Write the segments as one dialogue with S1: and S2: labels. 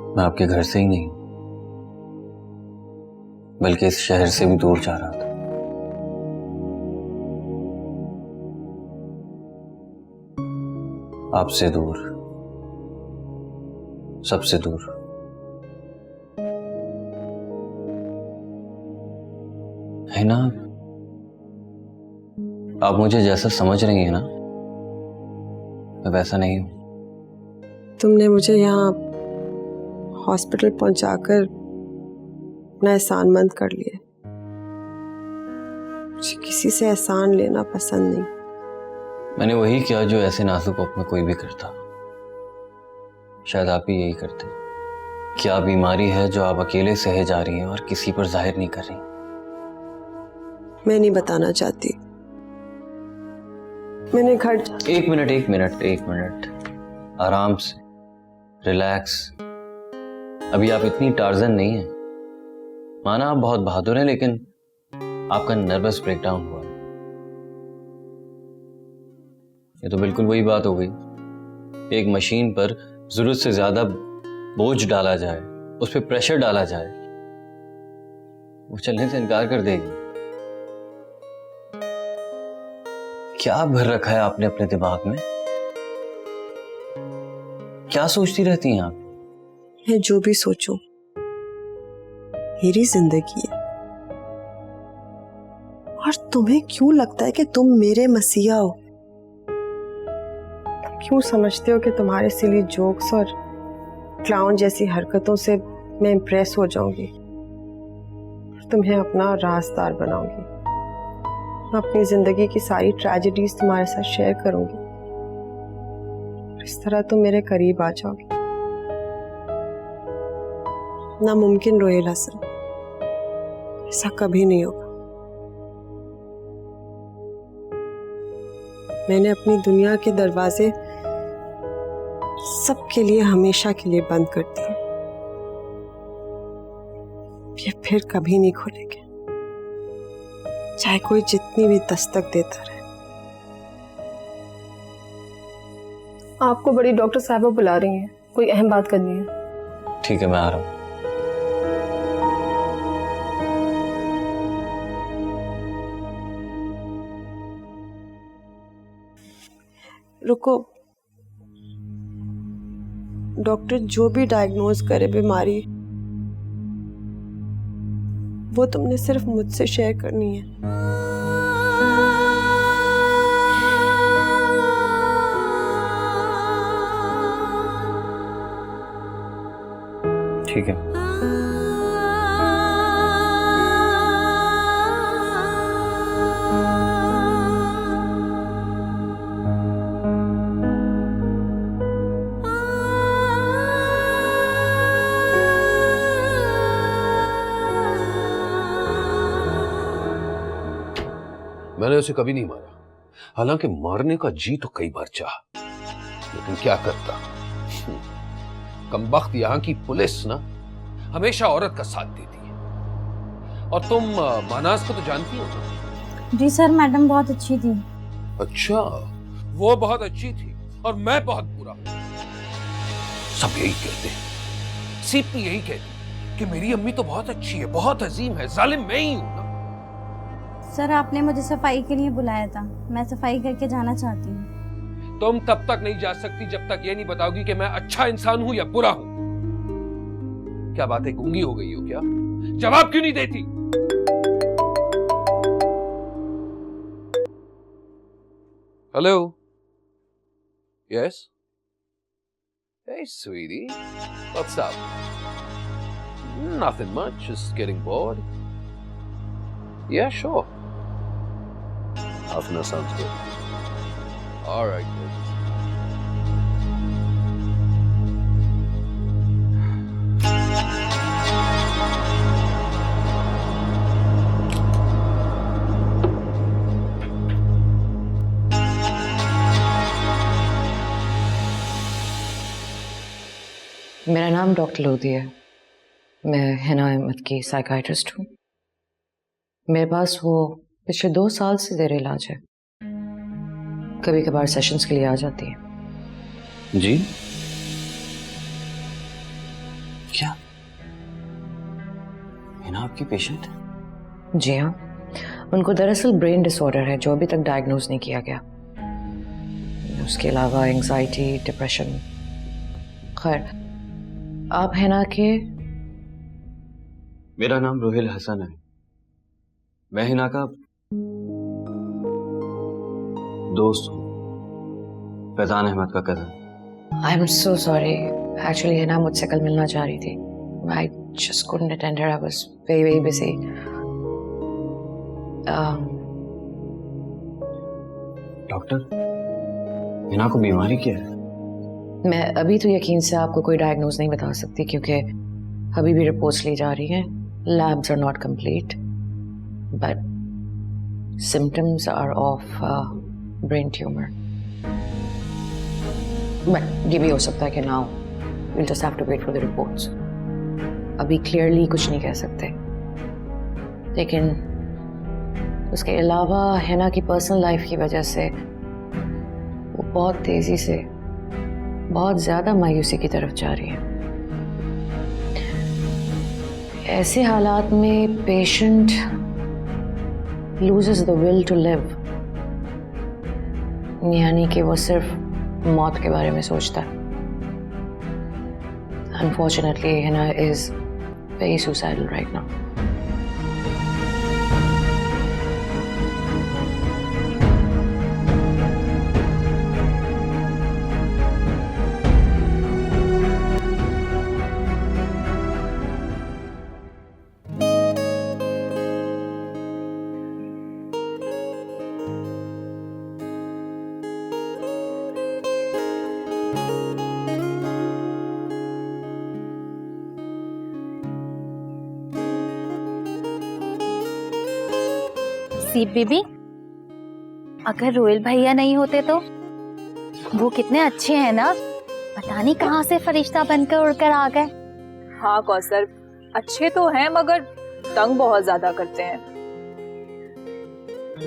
S1: मैं आपके घर से ही नहीं बल्कि इस शहर से भी दूर जा रहा था। आपसे दूर, सबसे दूर। है ना, आप मुझे जैसा समझ रही हैं ना, मैं वैसा नहीं हूं।
S2: तुमने मुझे यहाँ हॉस्पिटल पहुंचाकर अपना एहसानमंद कर लिया। मुझे किसी से एहसान लेना पसंद नहीं।
S1: मैंने वही किया जो ऐसे नाजुक वक्त में कोई भी करता। शायद आप ही यही करते। क्या बीमारी है जो आप अकेले सहे जा रही हैं और किसी पर जाहिर नहीं कर रही?
S2: मैं नहीं बताना चाहती। मैंने घर
S1: एक मिनट आराम से, रिलैक्स। अभी आप इतनी टार्जन नहीं है। माना आप बहुत बहादुर हैं, लेकिन आपका नर्वस ब्रेकडाउन हुआ। ये तो बिल्कुल वही बात हो गई। एक मशीन पर जरूरत से ज्यादा बोझ डाला जाए, उस पर प्रेशर डाला जाए, वो चलने से इनकार कर देगी। क्या भर रखा है आपने अपने दिमाग में? क्या सोचती रहती हैं आप?
S2: मैं जो भी सोचूं, मेरी जिंदगी है। और तुम्हें क्यों लगता है कि तुम मेरे मसीहा हो? तुम क्यों समझते हो कि तुम्हारे सिली जोक्स और क्लाउन जैसी हरकतों से मैं इंप्रेस हो जाऊंगी, तुम्हें अपना राजदार बनाऊंगी, मैं अपनी जिंदगी की सारी ट्रेजेडीज तुम्हारे साथ शेयर करूंगी। इस तरह तुम मेरे करीब आ जाओगे। नामुमकिन रोहेल हसन, ऐसा कभी नहीं होगा। मैंने अपनी दुनिया के दरवाजे सबके लिए हमेशा के लिए बंद कर दिए। ये फिर कभी नहीं खुलेंगे, चाहे कोई जितनी भी दस्तक देता रहे।
S3: आपको बड़ी डॉक्टर साहबा बुला रही हैं, कोई अहम बात करनी है।
S1: ठीक है, मैं आ रहा हूं।
S2: रुको, डॉक्टर जो भी डायग्नोज करे बीमारी, वो तुमने सिर्फ मुझसे शेयर करनी है।
S1: ठीक है।
S4: मैंने उसे कभी नहीं मारा, हालांकि मारने का जी तो कई बार चाहा, लेकिन क्या करता। कमबख्त यहाँ की पुलिस ना हमेशा औरत का साथ देती है। और तुम मानास को तो जानती हो ना?
S5: जी सर, मैडम बहुत अच्छी थी।
S4: अच्छा, वो बहुत अच्छी थी और मैं बहुत बुरा। सब यही कहते हैं, सीपी यही कहती कि मेरी अम्मी तो बहुत अच्छी है, बहुत अजीम है, जालिम मैं ही हूं ना।
S5: सर, आपने मुझे सफाई के लिए बुलाया था, मैं सफाई करके जाना चाहती हूँ।
S4: तुम तब तक नहीं जा सकती जब तक ये नहीं बताओगी कि मैं अच्छा इंसान हूं या बुरा हूं। क्या बातें गूंगी हो गई हो क्या? जवाब क्यों नहीं देती? Hello, yes, hey sweetie, what's up? Nothing much, just getting bored. Yeah, sure. Half an hour sounds good. All right, good.
S6: मेरा नाम डॉक्टर लोधी है। मैं हिना अहमद की साइकाइट्रिस्ट हूँ। मेरे पास वो पिछले 2 साल से ज़ेर इलाज है। कभी कभार सेशंस के लिए आ जाती है।
S1: जी क्या हिना आपकी पेशेंट है?
S6: जी हाँ, उनको दरअसल ब्रेन डिसऑर्डर है जो अभी तक डायग्नोज नहीं किया गया। उसके अलावा एंजाइटी, डिप्रेशन। खैर, आप हिना के?
S1: मेरा नाम रोहिल हसन है। मैं हिना का दोस्त हूँ, फैजान अहमद का cousin.
S6: I am so sorry, actually Hina मुझसे कल मिलना चाह रही थी। I just couldn't attend her, I was very very busy.
S1: Doctor, Hina को बीमारी क्या है?
S6: मैं अभी तो यकीन से आपको कोई डायग्नोज नहीं बता सकती क्योंकि अभी भी रिपोर्ट्स ली जा रही हैं, labs are not complete, but symptoms are of brain tumour. But ये भी हो सकता है कि now will just have to wait for the reports. अभी क्लियरली कुछ नहीं कह सकते, लेकिन उसके अलावा हिना की पर्सनल लाइफ की वजह से वो बहुत तेजी से, बहुत ज्यादा मायूसी की तरफ जा रही है। ऐसे हालात में patient loses the will to live, यानी कि वो सिर्फ मौत के बारे में सोचता है। Unfortunately Hina is very suicidal right now.
S7: सीप बीबी, अगर रोयल भैया नहीं होते तो? वो कितने अच्छे हैं ना, पता नहीं कहाँ से फरिश्ता बनकर उड़कर आ गए।
S8: हाँ कौसर, अच्छे तो हैं मगर तंग बहुत ज्यादा करते हैं।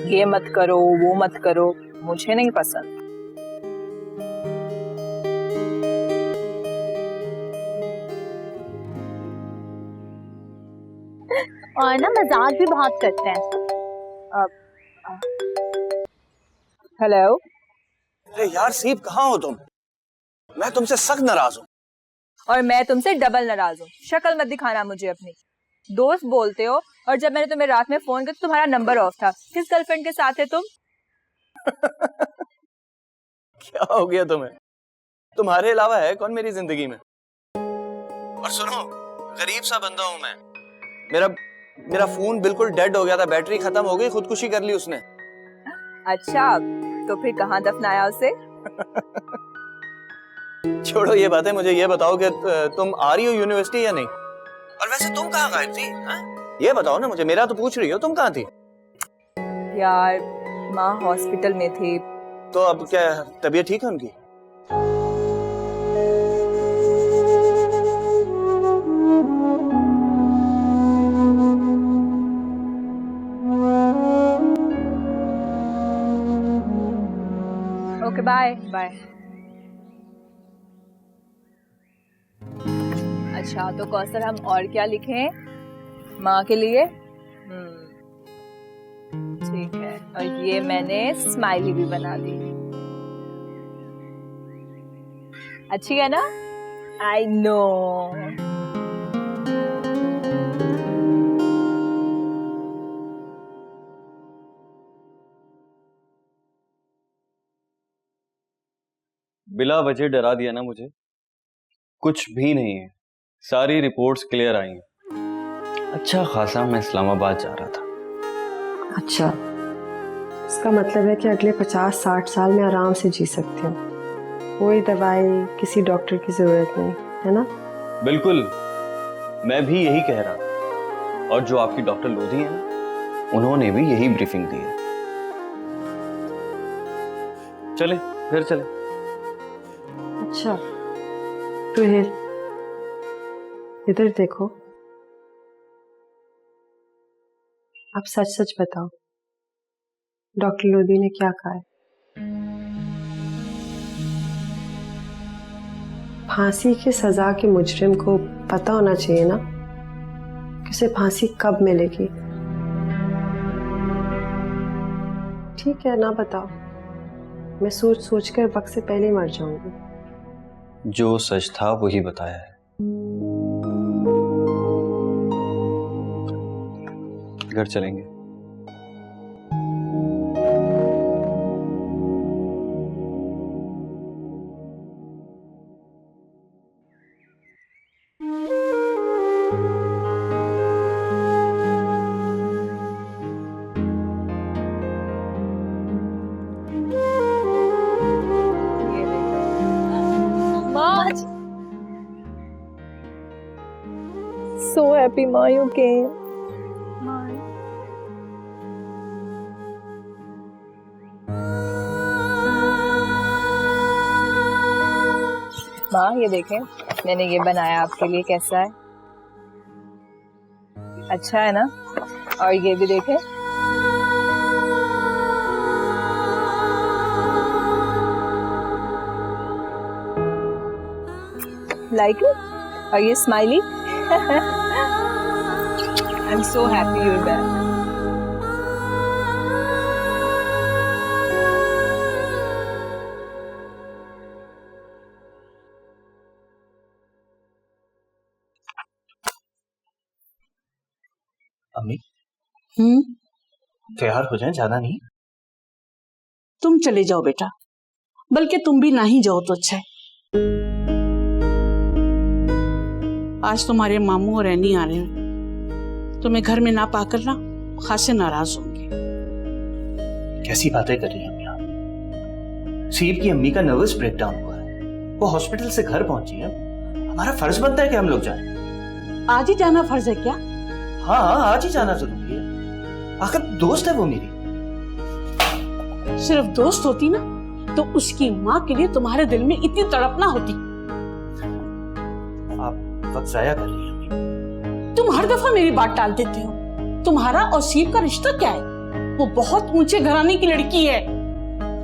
S8: ये मत करो, वो मत करो, मुझे नहीं पसंद।
S7: और ना मजाक भी बहुत करते हैं।
S8: हेलो।
S9: अरे यार सीप, कहाँ हो तुम? मैं तुमसे सख्त नाराज हूँ।
S8: और मैं तुमसे डबल नाराज हूँ। शक्ल मत दिखाना मुझे अपनी। दोस्त बोलते हो, और जब मैंने तुम्हें रात में फोन किया तो तुम्हारा नंबर ऑफ था। किस गर्लफ्रेंड के साथ है तुम?
S9: क्या हो गया तुम्हें? तुम्हारे अलावा है कौन मेरी जिंदगी में? और सुनो, गरीब सा बंदा हूँ मैं। मेरा फोन बिल्कुल डेड हो गया था, बैटरी खत्म हो गई, खुदकुशी कर ली उसने।
S8: अच्छा, तो फिर कहाँ दफनाया उसे?
S9: छोड़ो ये बातें, मुझे ये बताओ कि तुम आ रही हो यूनिवर्सिटी या नहीं? और वैसे तुम कहाँ गायब थी? ये बताओ ना मुझे, मेरा तो पूछ रही हो, तुम कहाँ थी?
S8: यार माँ हॉस्पिटल में थी।
S9: तो अब क्या तबीयत ठीक है उनकी?
S8: Okay bye bye. अच्छा तो कौसर, हम और क्या लिखें माँ के लिए? ठीक है, और ये मैंने स्माइली भी बना दी। अच्छी है ना? I know.
S1: बिला वजह डरा दिया ना मुझे। कुछ भी नहीं है, सारी रिपोर्ट्स क्लियर आई हैं। अच्छा खासा मैं इस्लामाबाद जा रहा था।
S2: अच्छा, इसका मतलब है कि अगले 50-60 साल में आराम से जी सकती हूँ। कोई दवाई, किसी डॉक्टर की जरूरत नहीं, है ना?
S1: बिल्कुल, मैं भी यही कह रहा था। और जो आपकी डॉक्टर लोधी है ना, उन्होंने भी यही ब्रीफिंग दी है। चले फिर चले।
S2: अच्छा रोहिल, इधर देखो। आप सच सच बताओ, डॉक्टर लोधी ने क्या कहा है? फांसी की सजा के मुजरिम को पता होना चाहिए ना कि उसे फांसी कब मिलेगी। ठीक है, ना बताओ, मैं सोच सोच कर वक्त से पहले मर जाऊंगी।
S1: जो सच था वही बताया है। घर चलेंगे।
S8: So happy, Ma, you came. माँ ये देखें, मैंने ये बनाया आपके लिए, कैसा है? अच्छा है ना? और ये भी देखें। Like it? Are you smiley? I'm so happy you're back.
S9: अम्मी तैयार हो जाएं, ज्यादा नहीं।
S10: तुम चले जाओ बेटा, बल्कि तुम भी ना ही जाओ तो अच्छा है। आज तुम्हारे मामू और रैनी आ रहे हैं, तुम्हें घर में ना पाकर ना खासे नाराज होंगे।
S9: कैसी बातें कर रही हैं अम्मी आप? सीप की अम्मी का नर्वस ब्रेकडाउन हुआ है, वो हॉस्पिटल से घर पहुंची है। हमारा फर्ज बनता है कि हम लोग जाएं।
S10: आज ही जाना फर्ज है क्या?
S9: हाँ आज ही जाना जरूरी है, आखिर दोस्त है वो मेरी।
S10: सिर्फ दोस्त होती ना तो उसकी माँ के लिए तुम्हारे दिल में इतनी तड़प ना होती।
S9: आप वक्त जाया कर रही हैं अम्मी।
S10: तुम हर दफा मेरी बात टाल देते हो। तुम्हारा और सीप का रिश्ता क्या है? वो बहुत ऊंचे घराने की लड़की है।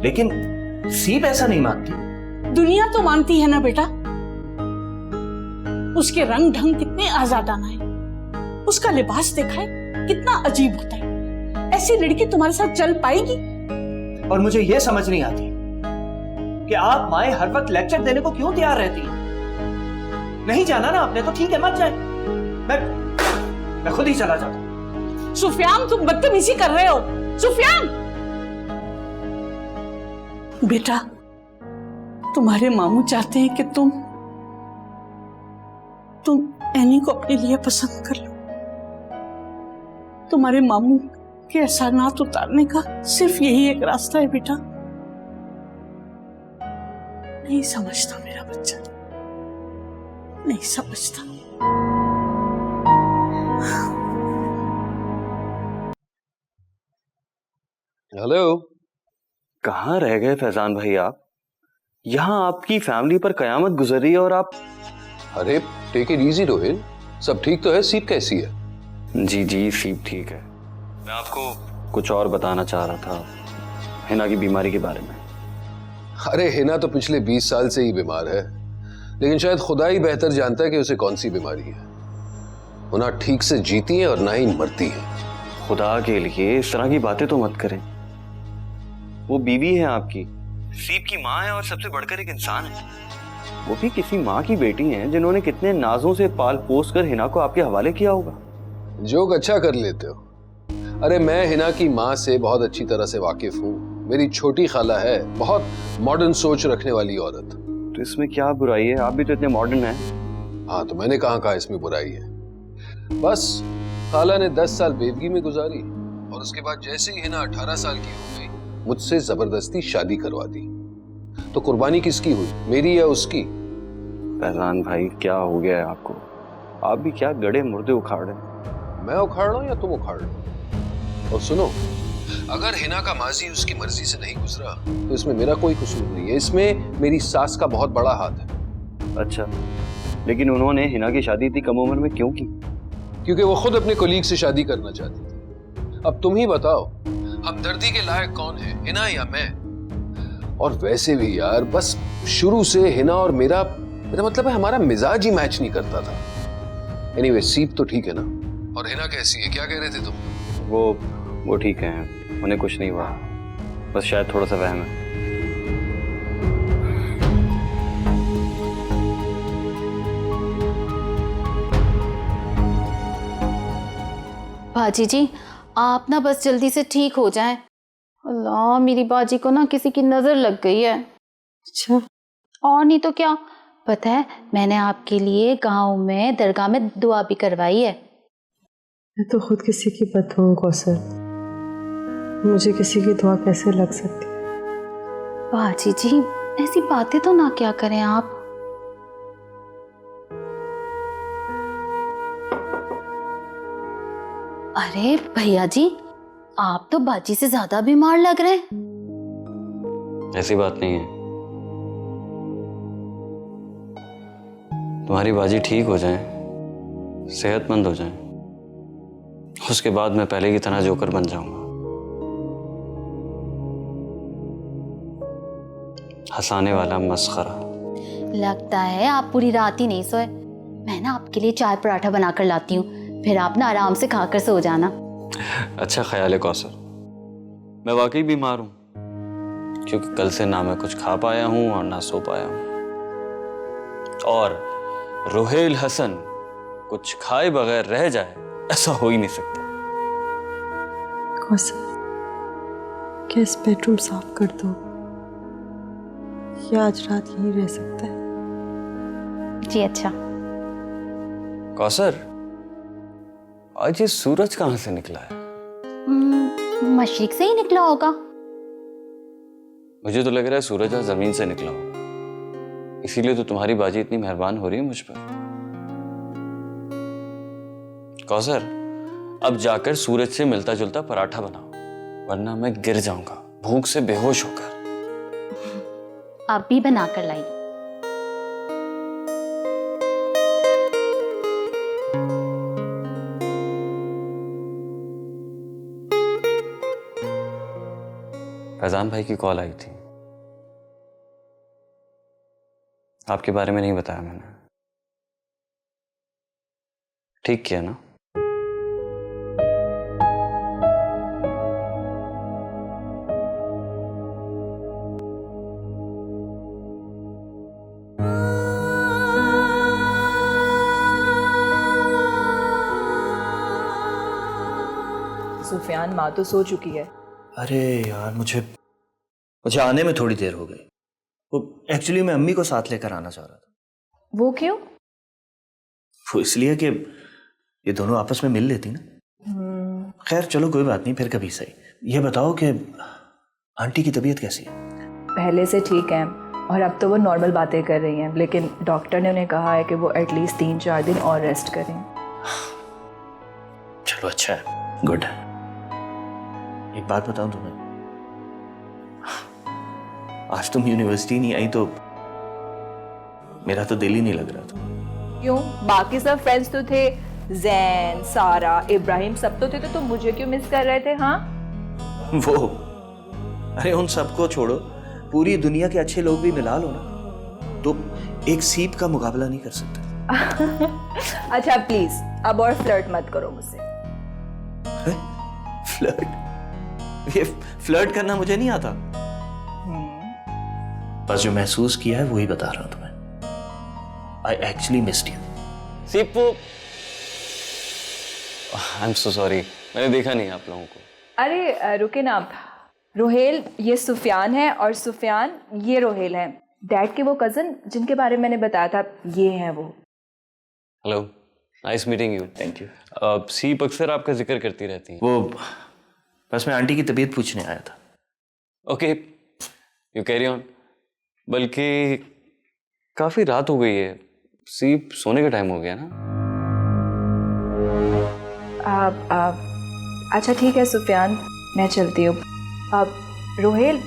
S9: लेकिन सीप ऐसा नहीं मानती।
S10: दुनिया तो मानती है ना बेटा। उसके रंग ढंग कितने आजादाना है, उसका लिबास देखा है कितना अजीब होता है। ऐसी लड़की तुम्हारे साथ चल पाएगी?
S9: और मुझे यह समझ नहीं आती कि आप माए हर वक्त लेक्चर देने को क्यों तैयार रहती हैं। नहीं जाना ना आपने तो ठीक है, मत जाए, मैं खुद ही चला जाता हूं।
S10: सुफियान तुम बदतमीजी कर रहे हो। सुफियान बेटा, तुम्हारे मामू चाहते हैं कि तुम एनी को अपने लिए पसंद कर लो। तुम्हारे मामू के एहसानात उतारने का सिर्फ यही एक रास्ता है बेटा। नहीं समझता मेरा बच्चा, नहीं समझता।
S1: हेलो, कहाँ रह गए फैजान भाई आप? यहाँ आपकी फैमिली पर कयामत गुजर रही है और आप।
S4: अरे टेक इट इजी रोहिल, सब ठीक तो है। सीप कैसी है?
S1: जी जी सीप ठीक है। मैं आपको कुछ और बताना चाह रहा था, हिना की बीमारी के बारे में।
S4: अरे हिना तो पिछले 20 साल से ही बीमार है, लेकिन शायद खुदा ही बेहतर जानता है कि उसे कौन सी बीमारी है। वो ना ठीक से जीती है और ना ही मरती है।
S1: खुदा के लिए इस तरह की बातें तो मत करें। वो बीवी है आपकी, सीप की माँ है और सबसे बढ़कर एक इंसान है। वो भी किसी माँ की बेटी हैं जिन्होंने कितने नाजों से पाल पोस कर हिना को आपके हवाले किया होगा।
S4: जोक अच्छा कर लेते हो। अरे मैं हिना की माँ से बहुत अच्छी तरह से वाकिफ हूँ। मेरी छोटी खाला है, बहुत मॉडर्न सोच रखने वाली औरत।
S1: तो इसमें क्या बुराई है? आप भी तो इतने मॉडर्न हैं।
S4: हाँ तो मैंने कहा इसमें बुराई है। बस खाला ने 10 साल बेवगी में गुजारी और उसके बाद जैसे ही हिना 18 साल की हो गई, मुझसे जबरदस्ती शादी करवा दी। तो कुर्बानी किसकी हुई, मेरी या उसकी?
S1: फैजान भाई क्या हो गया है आपको? आप भी क्या गड़े मुर्दे उखाड़ रहे हैं?
S4: मैं उखाड़ रहा हूँ या तुम उखाड़ रहे हो? और सुनो, अगर हिना का माजी उसकी मर्जी से नहीं गुजरा तो इसमें मेरा कोई कसूर नहीं है, इसमें मेरी सास का बहुत बड़ा हाथ है।
S1: अच्छा, लेकिन उन्होंने हिना की शादी इतनी कम उम्र में क्यों की?
S4: क्योंकि वो खुद अपने कोलीग से शादी करना चाहती थी। अब तुम ही बताओ, हमदर्दी के लायक कौन है, हिना या मैं? और वैसे भी यार, बस शुरू से हिना और मेरा मेरा मतलब है हमारा मिजाज ही मैच नहीं करता था। एनीवे सीप तो ठीक है ना? और हिना कैसी है, क्या कह रहे थे तुम?
S1: वो ठीक है, उन्हें कुछ नहीं हुआ, बस शायद थोड़ा सा वहम है।
S7: बाजी जी आप ना बस जल्दी से ठीक हो जाएं। अल्लाह मेरी बाजी को ना किसी की नजर लग गई है।
S2: अच्छा,
S7: और नहीं तो क्या, पता है मैंने आपके लिए गांव में दरगाह में दुआ भी करवाई है।
S2: मैं तो खुद किसी की बददुआ हूं कौसर, मुझे किसी की दुआ कैसे लग सकती?
S7: बाजी जी ऐसी बातें तो ना क्या करें आप। अरे भैया जी आप तो बाजी से ज्यादा बीमार लग रहे हैं।
S1: ऐसी बात नहीं है, तुम्हारी बाजी ठीक हो जाए, सेहतमंद हो जाए, उसके बाद मैं पहले की तरह जोकर बन जाऊंगा, हंसाने वाला मस्खरा।
S7: लगता है आप पूरी रात ही नहीं सोए। मैं ना आपके लिए चाय पराठा बनाकर लाती हूँ, फिर आप ना आराम से खाकर सो जाना।
S1: अच्छा ख्याल है कौसर, मैं वाकई बीमार हूँ, क्योंकि कल से ना मैं कुछ खा पाया हूँ और ना सो पाया हूँ। और रोहेल हसन कुछ खाए बगैर रह जाए, ऐसा हो ही नहीं सकता।
S2: कौसर, क्या इस बेडरूम साफ कर दो, या आज रात यहीं रह सकता है?
S7: जी अच्छा।
S1: कौसर, आज ये सूरज कहाँ से निकला है?
S7: मशरिक से ही निकला होगा।
S1: मुझे तो लग रहा है सूरज आज जमीन से निकला होगा, इसीलिए तो तुम्हारी बाजी इतनी मेहरबान हो रही है मुझ पर। कौसर, अब जाकर सूरज से मिलता जुलता पराठा बनाओ, वरना मैं गिर जाऊंगा भूख से बेहोश होकर।
S7: आप भी बनाकर लाइए।
S1: फैजान भाई की कॉल आई थी, आपके बारे में नहीं बताया मैंने। ठीक किया ना?
S8: सुफियान, माँ तो सो चुकी है।
S9: अरे यार, मुझे आने में थोड़ी देर हो गई। वो एक्चुअली मैं अम्मी को साथ लेकर आना चाह रहा था।
S8: वो क्यों?
S9: वो इसलिए कि ये दोनों आपस में मिल लेती ना। खैर चलो कोई बात नहीं, फिर कभी सही। ये बताओ कि आंटी की तबीयत कैसी है?
S8: पहले से ठीक है, और अब तो वो नॉर्मल बातें कर रही हैं, लेकिन डॉक्टर ने उन्हें कहा है कि वो एटलीस्ट 3-4 दिन और रेस्ट करें।
S9: चलो अच्छा है, गुड। एक बात बताऊं तुम्हें, आज तुम यूनिवर्सिटी नहीं आई तो मेरा तो दिल ही नहीं लग रहा था।
S8: क्यों? बाकी सब फ्रेंड्स तो थे, जैन, सारा, इब्राहिम सब तो थे, तो तुम मुझे क्यों मिस कर रहे थे? हाँ
S9: वो, अरे उन सबको छोड़ो, पूरी दुनिया के अच्छे लोग भी मिला लो ना, तो एक सीप का मुकाबला नहीं कर सकते।
S8: अच्छा प्लीज अब और फ्लर्ट मत करो मुझसे।
S9: फ्लर्ट? ये फ्लर्ट करना मुझे नहीं आता, बस जो महसूस किया है वही बता रहा हूं तुम्हें। I actually missed you.
S1: Sipu, I am so sorry, मैंने देखा नहीं आप लोगों को।
S8: अरे रुके ना आप। रोहेल ये सुफियान है, और सुफियान ये रोहेल है, डैड के वो कजन जिनके बारे में मैंने बताया था, ये हैं वो।
S1: Hello, nice meeting you.
S9: Thank you.
S1: सीप अक्सर आपका जिक्र करती रहती हैं।
S9: वो बस मैं आंटी की तबीयत पूछने आया था।
S1: Okay, you carry on. बल्कि काफी रात हो गई है, सीप सोने का टाइम हो गया ना।
S8: अच्छा ठीक है सुफियान, मैं चलती हूँ। अब रोहेल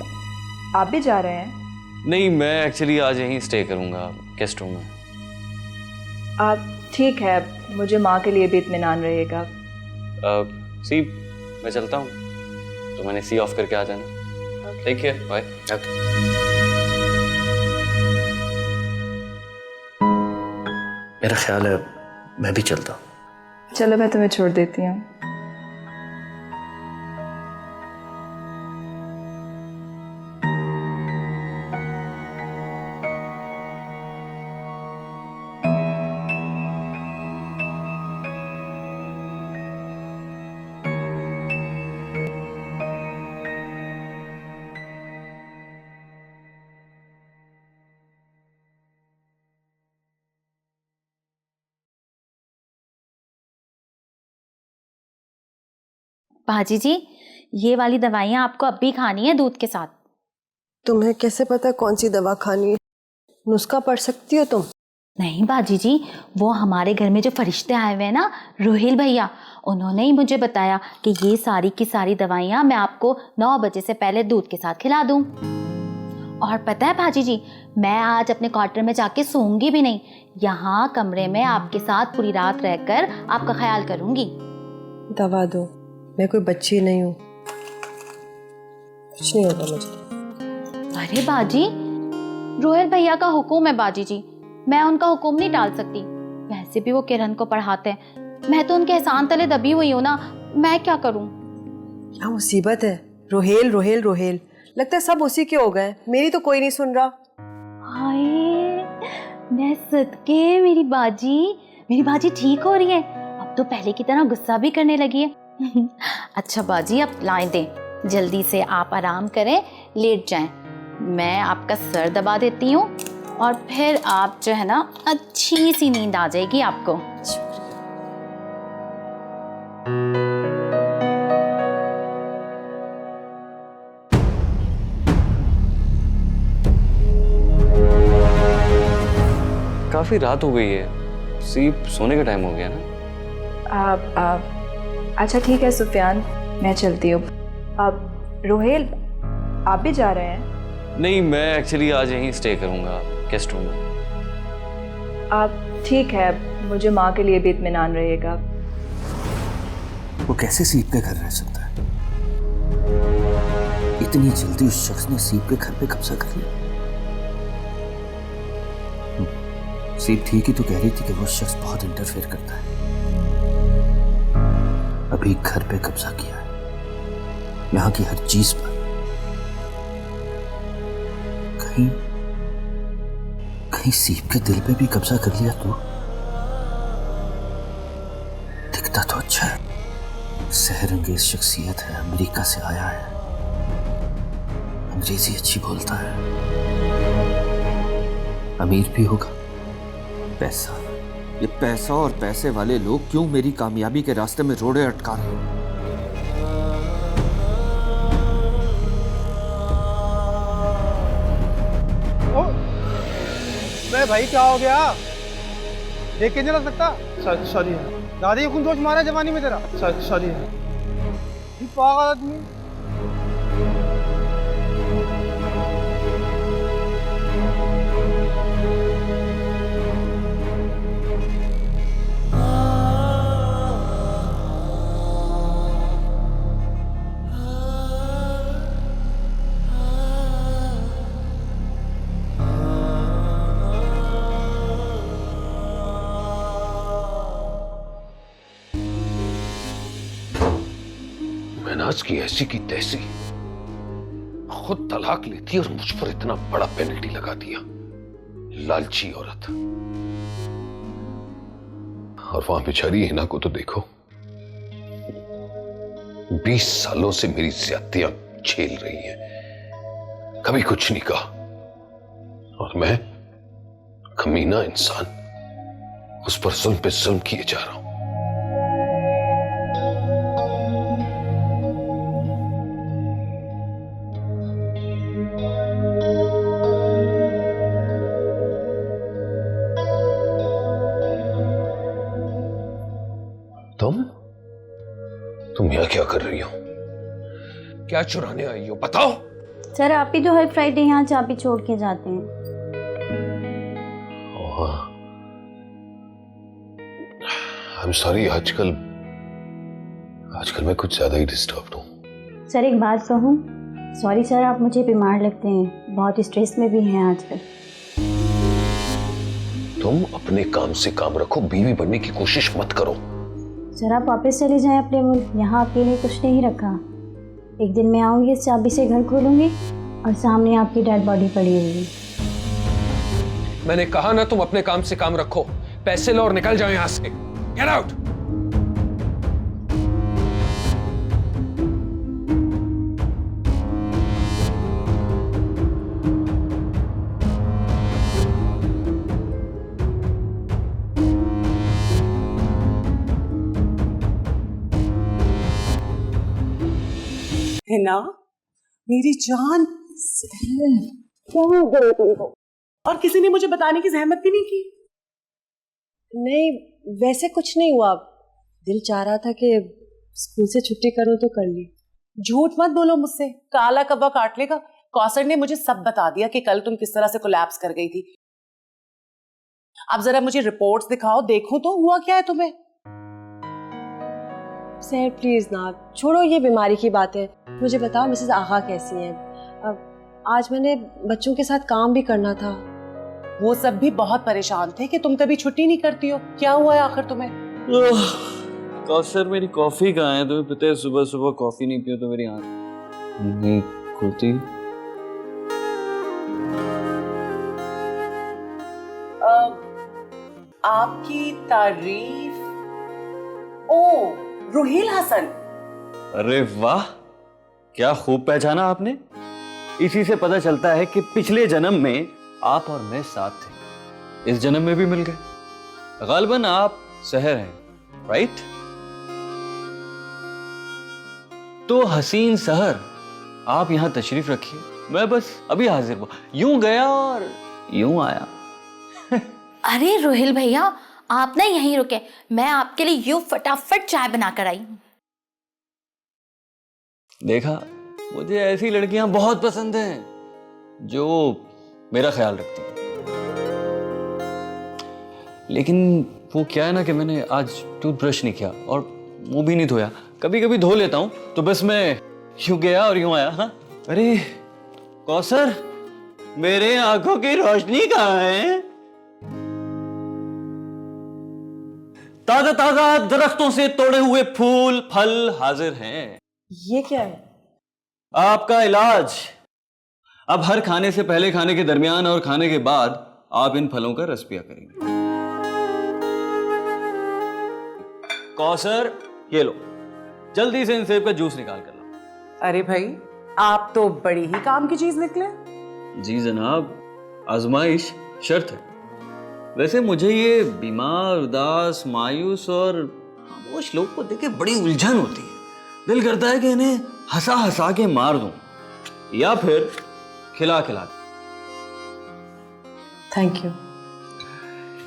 S8: आप भी जा रहे हैं?
S1: नहीं, मैं एक्चुअली आज यहीं स्टे करूंगा गेस्ट रूम में।
S8: ठीक है, मुझे माँ के लिए भी इत्मीनान रहेगा।
S1: सीप, मैं चलता हूँ, तो मैंने सी ऑफ करके आ जाना। Take care, bye.
S9: मेरा ख्याल है मैं भी चलता हूँ।
S8: चलो मैं तुम्हें छोड़ देती हूँ।
S7: बाजी जी, ये वाली दवाइयाँ आपको अब भी खानी है दूध के साथ।
S2: तुम्हें कैसे पता कौन सी दवा खानी है? नुस्खा पढ़ सकती हो तुम?
S7: नहीं बाजी जी, वो हमारे घर में जो फरिश्ते आए हुए हैं ना, रोहिल भैया, उन्होंने ही मुझे बताया कि ये सारी की सारी दवाइयाँ मैं आपको 9 बजे से पहले दूध के साथ खिला दूँ। और पता है बाजी जी, मैं आज अपने क्वार्टर में जाके सोऊंगी भी नहीं, यहाँ कमरे में आपके साथ पूरी रात रहकर आपका ख्याल करूँगी।
S2: दवा दो, मैं कोई बच्ची नहीं हूँ, कुछ नहीं होगा मुझे।
S7: अरे बाजी, रोहिल भैया का हुक्म है बाजी जी, मैं उनका हुक्म नहीं टाल सकती। वैसे भी वो किरण को पढ़ाते हैं, मैं तो उनके एहसान तले दबी हुई हूँ ना, मैं क्या करूँ?
S2: क्या मुसीबत है? रोहेल रोहेल रोहेल, लगता है सब उसी के हो गए, मेरी तो कोई नहीं सुन रहा।
S7: हाय, मैं सदके मेरी बाजी ठीक हो रही है, अब तो पहले की तरह गुस्सा भी करने लगी है। अच्छा बाजी, अब लाएं दें, जल्दी से आप आराम करें, लेट जाएं, मैं आपका सर दबा देती हूँ और फिर आप जो है ना, अच्छी सी नींद आ जाएगी आपको।
S1: काफी रात हो गई है, सीप सोने का टाइम हो गया ना।
S8: अच्छा ठीक है सुफियान, मैं चलती हूँ। अब रोहेल, आप भी जा रहे हैं?
S1: नहीं, मैं एक्चुअली आज यहीं स्टे करूंगा गेस्ट रूम में।
S8: आप ठीक है, मुझे माँ के लिए भी इत्मीनान रहेगा।
S11: वो कैसे सीप के घर रह सकता है? इतनी जल्दी उस शख्स ने सीप के घर पे कब्जा कर लिया। सीप ठीक ही तो कह रही थी कि वो शख्स बहुत इंटरफेयर करता है। अभी घर पे कब्जा किया है, यहाँ की हर चीज पर। कहीं सीप के दिल पे भी कब्जा कर लिया तो? दिखता तो अच्छा है, सहरंगेज शख्सियत है, अमेरिका से आया है, अंग्रेजी अच्छी बोलता है, अमीर भी होगा। पैसा, ये पैसा और पैसे वाले लोग क्यों मेरी कामयाबी के रास्ते में रोड़े अटका रहे हैं?
S12: भाई क्या हो गया? देख के नहीं लग सकता। सॉरी, दादी कौन दोष मारा जवानी में तेरा? सॉरी, पागल आदमी।
S4: महनाज की ऐसी की तैसी, खुद तलाक लेती और मुझ पर इतना बड़ा पेनल्टी लगा दिया। लालची औरत। और वहां बेचारी हिना को तो देखो, 20 सालों से मेरी ज्यादतियां झेल रही है, कभी कुछ नहीं कहा। और मैं कमीना इंसान उस पर जुल्म पे जुल्म किए जा रहा हूं। तुम यहाँ क्या कर रही हो? क्या चुराने आई हो? बताओ।
S5: सर, आप ही तो हर फ्राइडे यहाँ चाबी छोड़ के जाते हैं।
S4: I'm sorry, आजकल मैं कुछ ज्यादा ही डिस्टर्ब्ड हूँ।
S5: सर एक बात कहूँ? सॉरी सर, आप मुझे बीमार लगते हैं, बहुत स्ट्रेस में भी हैं आजकल।
S4: तुम अपने काम से काम रखो, बीवी बनने की कोशिश मत करो।
S5: सर आप वापस चले जाएं अपने मुल्क, यहाँ आपके लिए कुछ नहीं रखा। एक दिन मैं आऊँगी, इस चाबी से घर खोलूँगी और सामने आपकी डेड बॉडी पड़ी होगी।
S4: मैंने कहा ना तुम अपने काम से काम रखो, पैसे लो और निकल जाओ यहाँ से। Get out.
S10: हिना मेरी जान, क्या हो गया तुमको? और किसी ने मुझे बताने की जहमत भी नहीं की?
S2: नहीं, वैसे कुछ नहीं हुआ। दिल चाह रहा था कि स्कूल से छुट्टी करूं तो कर ली।
S10: झूठ मत बोलो मुझसे, काला कब्बा काट लेगा। कौसर ने मुझे सब बता दिया कि कल तुम किस तरह से कोलैप्स कर गई थी। अब जरा मुझे रिपोर्ट्स दिखाओ, देखूं तो हुआ क्या है तुम्हें।
S2: सर प्लीज ना, छोड़ो ये बीमारी की बातें। मुझे बताओ मिसेस आगा कैसी हैं? अब आज मैंने बच्चों के साथ काम भी करना था।
S10: वो सब भी बहुत परेशान थे कि तुम कभी छुट्टी नहीं करती हो। क्या हुआ है आखिर तुम्हें?
S1: कौसर मेरी कॉफी कहाँ है? तुम्हें पता है सुबह सुबह कॉफी नहीं पियो तो मेरी आंख नहीं खुलती।
S10: आपकी तारीफ। ओ रुहेल हसन।
S1: अरे वाह, क्या खूब पहचाना आपने। इसी से पता चलता है कि पिछले जन्म में आप और मैं साथ थे, इस जन्म में भी मिल गए। गालिबन आप सहर हैं, राइट? तो हसीन सहर, आप यहां तशरीफ रखिए, मैं बस अभी हाजिर हुआ। यूं गया और यूं आया।
S7: अरे रोहिल भैया, आप ना यहीं रुके, मैं आपके लिए यूं फटाफट चाय बनाकर आई।
S1: देखा, मुझे ऐसी लड़कियां बहुत पसंद हैं जो मेरा ख्याल रखती हैं। लेकिन वो क्या है ना कि मैंने आज टूथब्रश नहीं किया और मुंह भी नहीं धोया। कभी कभी धो लेता हूं, तो बस मैं यूं गया और यूं आया। हाँ, अरे कौसर, मेरे आंखों की रोशनी कहाँ है? ताजा ताजा दरख्तों से तोड़े हुए फूल फल हाजिर हैं।
S2: ये क्या है?
S1: आपका इलाज। अब हर खाने से पहले, खाने के दरमियान और खाने के बाद आप इन फलों का रस पिया करेंगे। कौसर, ये लो, जल्दी से इन सेब का जूस निकाल कर लो।
S10: अरे भाई, आप तो बड़ी ही काम की चीज निकले।
S1: जी जनाब, आजमाइश शर्त है। वैसे मुझे ये बीमार, उदास, मायूस और खामोश लोग को देख के बड़ी उलझन होती है। दिल करता है कि इन्हें हंसा हंसा के मार दूं या फिर खिला खिला।
S2: Thank you.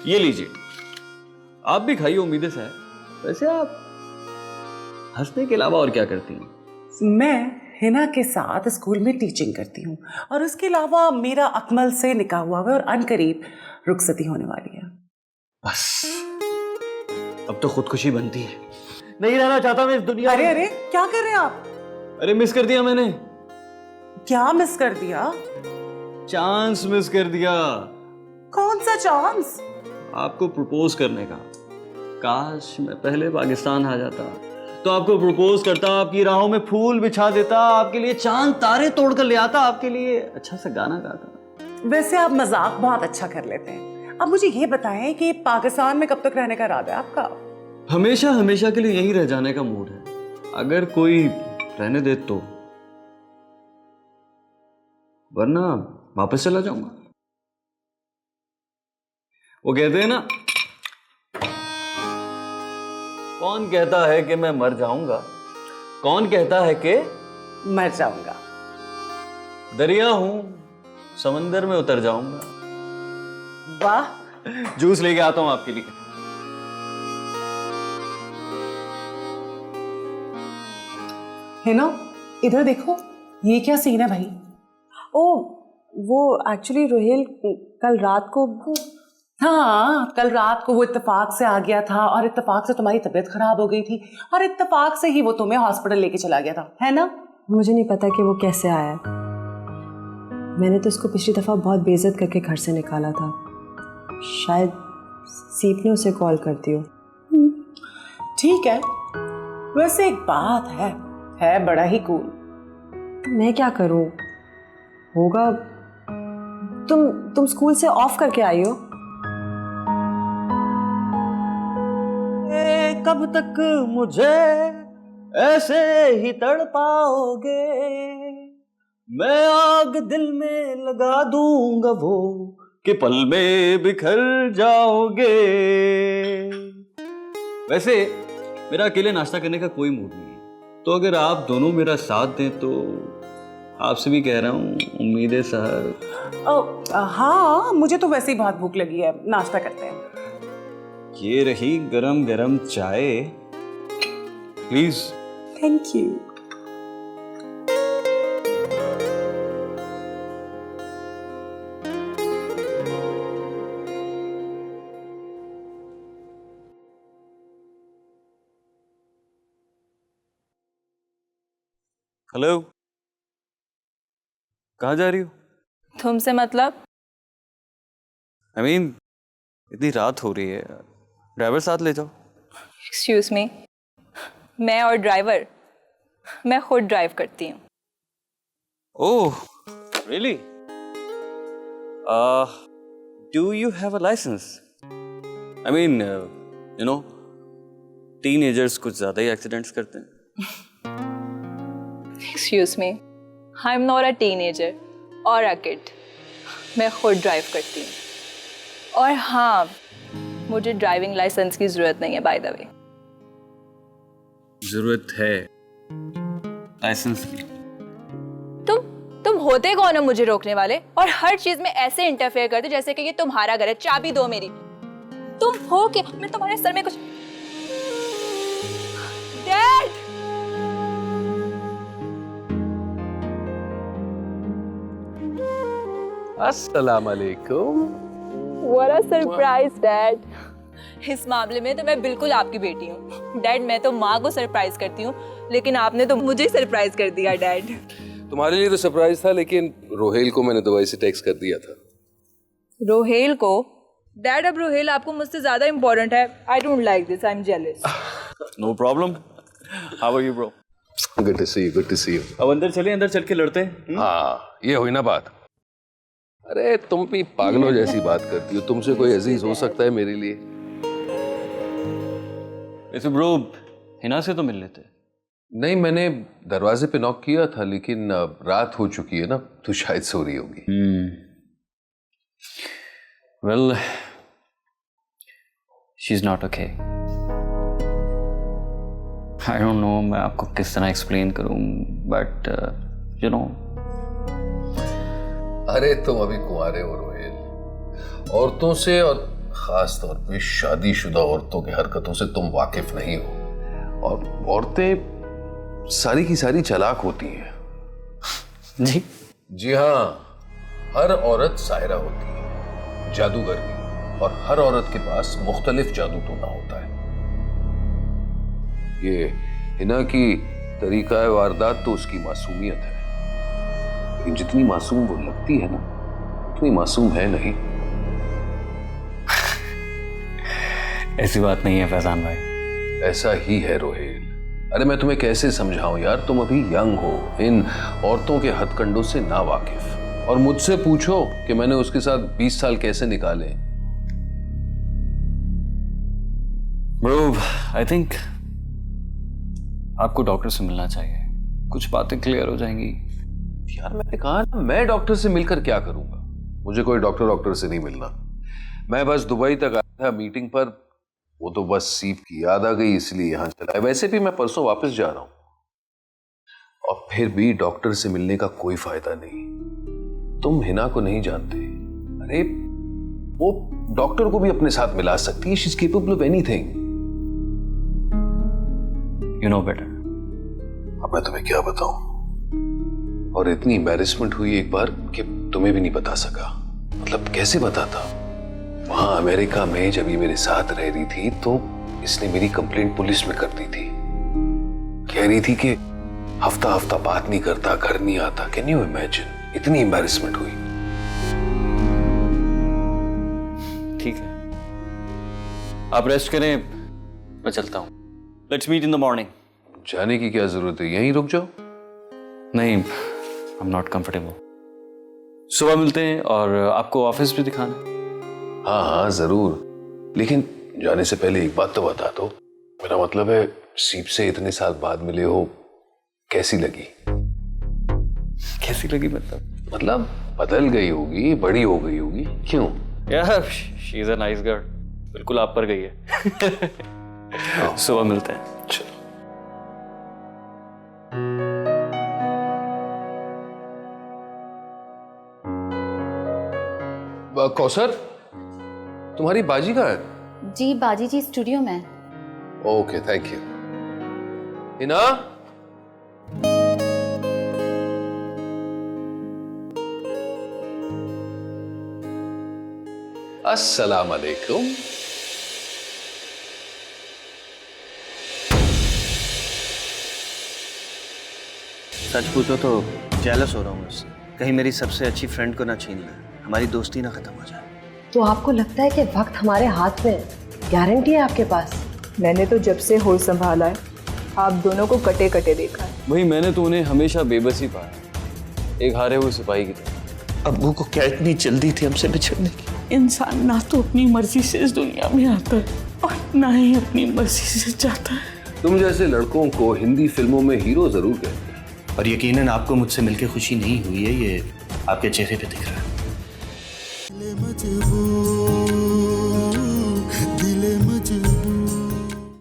S1: ये लीजिए, आप भी खाइए, उम्मीदें से है। वैसे आप हंसने के अलावा और क्या करती हैं?
S10: मैं हिना के साथ स्कूल में टीचिंग करती हूँ और उसके अलावा मेरा अकमल से निकाह हुआ है और अनकरीब रुखसती होने वाली है।
S1: बस अब तो खुदकुशी बनती है। नहीं रहना चाहता मैं इस दुनिया में।
S10: अरे अरे, क्या कर रहे हैं आप?
S1: अरे मिस कर दिया मैंने।
S10: क्या मिस कर दिया?
S1: चांस मिस कर दिया।
S10: कौन सा चांस?
S1: आपको प्रपोज करने का। काश मैं पहले पाकिस्तान आ जाता तो आपको प्रपोज करता, आपकी राहों में फूल बिछा देता, आपके लिए चांद तारे तोड़ कर ले आता, आपके लिए अच्छा सा गाना गाता।
S10: वैसे आप मजाक बहुत अच्छा कर लेते हैं। अब मुझे ये बताएं कि पाकिस्तान में कब तक रहने का इरादा है आपका?
S1: हमेशा हमेशा के लिए यहीं रह जाने का मूड है, अगर कोई रहने दे तो, वरना वापस चला जाऊंगा। वो कहते हैं ना, कौन कहता है कि मैं मर जाऊंगा, कौन कहता है कि
S10: मर जाऊंगा।
S1: दरिया हूं, समंदर में उतर जाऊंगा।
S10: वाह,
S1: जूस लेके आता हूं आपके लिए।
S10: है ना, इधर देखो, ये क्या सीन है भाई?
S2: ओ, वो एक्चुअली रोहेल कल रात को,
S10: हाँ, कल रात को वो इत्तेफाक से आ गया था और इत्तेफाक से तुम्हारी तबीयत खराब हो गई थी और इत्तेफाक से ही वो तुम्हें हॉस्पिटल लेके चला गया था, है ना?
S2: मुझे नहीं पता कि वो कैसे आया। मैंने तो उसको पिछली दफा बहुत बेइज्जत करके घर से निकाला था। शायद सीप ने उसे कॉल कर दियो।
S10: ठीक है, वैसे एक बात है बड़ा ही कूल।
S2: मैं क्या करूं? होगा। तुम स्कूल से ऑफ करके आई हो?
S9: कब तक मुझे ऐसे ही तड़पाओगे, मैं आग दिल में लगा दूंगा वो कि पल में बिखर जाओगे। वैसे मेरा अकेले नाश्ता करने का कोई मूड नहीं है, तो अगर आप दोनों मेरा साथ दें तो आपसे भी कह रहा हूँ, उम्मीद है सर।
S10: हाँ, मुझे तो वैसे ही बहुत भूख लगी है, नाश्ता करते हैं।
S9: ये रही गरम गरम चाय, प्लीज।
S10: Thank you.
S9: हेलो, कहाँ जा रही हो?
S8: तुमसे मतलब?
S9: I mean, इतनी रात हो रही है, ड्राइवर साथ ले जाओ।
S8: एक्सक्यूज मी, मैं और ड्राइवर? मैं खुद ड्राइव करती हूँ।
S9: ओह, really? Do you have a license? I mean, you know, teenagers कुछ ज़्यादा ही एक्सीडेंट्स करते हैं।
S8: Excuse me, I'm not a teenager or a kid. मैं खुद ड्राइव करती हूँ। और हाँ, मुझे ड्राइविंग लाइसेंस की जरूरत नहीं है, बाय द वे।
S9: जरूरत है लाइसेंस की।
S8: तुम होते कौन हो मुझे रोकने वाले? और हर चीज में ऐसे इंटरफेयर करते जैसे कि ये तुम्हारा घर है। चाबी दो मेरी। तुम हो क्या? मैं तुम्हारे सर में कुछ। डैड!
S4: अस्सलाम वालेकुम।
S8: What a surprise, dad. इस मामले में तो मैं बिल्कुल आपकी बेटी हूँ। डैड, मैं तो माँ को सरप्राइज करती हूँ, लेकिन आपने तो मुझे सरप्राइज कर दिया डैड।
S4: तुम्हारे लिए तो सरप्राइज था, लेकिन रोहेल को मैंने दुबई से टेक्स्ट कर दिया था।
S8: रोहेल को? डैड, अब रोहेल आपको मुझसे ज्यादा इम्पोर्टेंट है। I don't like this, I'm jealous।
S9: No problem. How are you, bro?
S4: Good to see you, good to see you।
S9: अब अंदर चले, अंदर चल के लड़ते हैं।
S4: हाँ, ये हुई ना बात। अरे तुम भी पागलों जैसी बात करती हो। तुमसे कोई अजीज हो सकता है मेरे लिए?
S9: वैसे ब्रो, हिना से तो मिल लेते।
S4: नहीं, मैंने दरवाजे पे नॉक किया था, लेकिन रात हो चुकी है ना, तो शायद सो रही होगी।
S1: Well, she is not okay. I don't know मैं आपको किस तरह एक्सप्लेन करूं, बट यू नो।
S4: अरे तुम अभी कुंवारे हो रोहेल। औरतों से और खास तौर पे शादीशुदा औरतों की हरकतों से तुम वाकिफ नहीं हो। और औरतें सारी की सारी चालाक होती हैं।
S1: जी?
S4: जी हाँ, हर औरत साहिरा होती है, जादूगर की, और हर औरत के पास मुख्तलिफ जादू टोना होता है। ये हिना की तरीका वारदात तो उसकी मासूमियत है, लेकिन जितनी मासूम वो लगती है ना, उतनी मासूम है नहीं।
S1: ऐसी बात नहीं है फैजान भाई।
S4: ऐसा ही है रोहेल। अरे मैं तुम्हें कैसे समझाऊं यार, तुम अभी यंग हो, इन औरतों के हथकंडों से ना वाकिफ। और मुझसे पूछो कि मैंने उसके साथ 20 साल कैसे निकाले।
S1: ब्रो, आई थिंक आपको डॉक्टर से मिलना चाहिए, कुछ बातें क्लियर हो जाएंगी।
S4: यार मैंने कहा ना, मैं डॉक्टर से मिलकर क्या करूंगा? मुझे कोई डॉक्टर से नहीं मिलना। मैं बस दुबई तक आया था मीटिंग पर, वो तो बस सीप की याद आ गई इसलिए यहां चला। वैसे भी मैं परसों वापस जा रहा हूं, और फिर भी डॉक्टर से मिलने का कोई फायदा नहीं। तुम हिना को नहीं जानते। अरे वो डॉक्टर को भी अपने साथ मिला सकती है। She is capable of anything.
S1: You know better.
S4: अब मैं तुम्हें क्या बताऊं? और इतनी एम्बैरेसमेंट हुई एक बार कि तुम्हें भी नहीं बता सका। मतलब कैसे बताता? वहां अमेरिका में जब ये मेरे साथ रह रही थी तो इसने मेरी कंप्लेंट पुलिस में कर दी थी। कह रही थी कि हफ्ता हफ्ता बात नहीं करता, घर नहीं आता। Can you imagine? इतनी एम्बैरेसमेंट हुई।
S1: ठीक है, आप रेस्ट करें, मैं चलता हूँ। Let's meet in the morning.
S4: जाने की क्या जरूरत है, यहीं रुक जाओ।
S1: नहीं, आई एम नॉट कंफर्टेबल। सुबह मिलते हैं और आपको ऑफिस भी दिखाना।
S4: हाँ हाँ जरूर, लेकिन जाने से पहले एक बात तो बता दो। मेरा मतलब है, सीप से इतने साल बाद मिले हो, कैसी लगी?
S1: कैसी लगी मतलब
S4: बदल गई होगी, बड़ी हो गई होगी, क्यों?
S1: यार she is a nice girl, बिल्कुल आप पर गई है। सुबह मिलते हैं।
S4: चलो। कौसर, तुम्हारी बाजी कहाँ है?
S7: जी बाजी जी स्टूडियो में।
S4: Okay, thank you. हिना, अस्सलाम वालेकुम।
S9: सच पूछो तो जेलस हो रहा हूँ उससे, कहीं मेरी सबसे अच्छी फ्रेंड को ना छीन ले, हमारी दोस्ती ना खत्म हो जाए।
S2: तो आपको लगता है कि वक्त हमारे हाथ में है? गारंटी है आपके पास?
S8: मैंने तो जब से होश संभाला है, आप दोनों को कटे कटे देखा है।
S1: वही, मैंने तो उन्हें हमेशा बेबसी पाया, एक हारे हुए सिपाही की तरह।
S11: अब्बू को क्या इतनी जल्दी थी हमसे बिछड़ने की? इंसान ना तो अपनी मर्जी से इस दुनिया में आता है और ना ही अपनी मर्जी से जाता है।
S4: तुम जैसे लड़कों को हिंदी फिल्मों में हीरो जरूर कहते हैं,
S9: और यकीनन आपको मुझसे मिलकर खुशी नहीं हुई है, ये आपके चेहरे पे दिख रहा है।